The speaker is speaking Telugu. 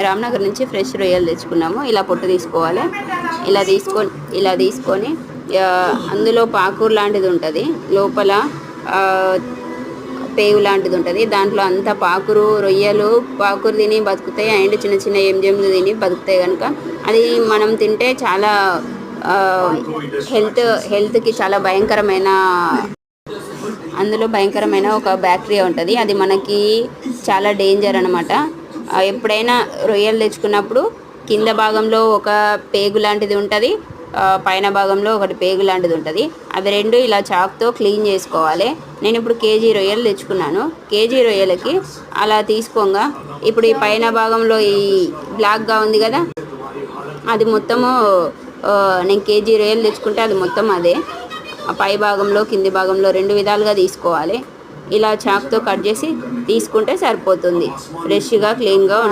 రామ్నగర్ నుంచి ఫ్రెష్ రొయ్యలు తెచ్చుకున్నాము. ఇలా పొట్టు తీసుకోవాలి. ఇలా తీసుకొని అందులో పాకూరు లాంటిది ఉంటుంది, లోపల పేగు లాంటిది ఉంటుంది. దాంట్లో అంతా పాకురు రొయ్యలు పాకురు తిని బతుకుతాయి, అండ్ చిన్న చిన్న ఎంజెంలు తిని బతుకుతాయి. కనుక అది మనం తింటే చాలా హెల్త్కి చాలా అందులో భయంకరమైన ఒక బ్యాక్టీరియా ఉంటుంది. అది మనకి చాలా డేంజర్ అనమాట. ఎప్పుడైనా రొయ్యలు తెచ్చుకున్నప్పుడు కింద భాగంలో ఒక పేగు లాంటిది ఉంటుంది, పైన భాగంలో ఒకటి పేగు లాంటిది ఉంటుంది. అది రెండు ఇలా చాక్తో క్లీన్ చేసుకోవాలి. నేను ఇప్పుడు కేజీ రొయ్యలు తెచ్చుకున్నాను. కేజీ రొయ్యలకి అలా తీసుకోగా ఇప్పుడు ఈ పైన భాగంలో ఈ బ్లాక్గా ఉంది కదా, అది మొత్తము నేను కేజీ రొయ్యలు తెచ్చుకుంటే అది మొత్తం అదే. పై భాగంలో కింది భాగంలో రెండు విధాలుగా తీసుకోవాలి. ఇలా చాక్తో కట్ చేసి తీసుకుంటే సరిపోతుంది. ఫ్రెష్గా క్లీన్గా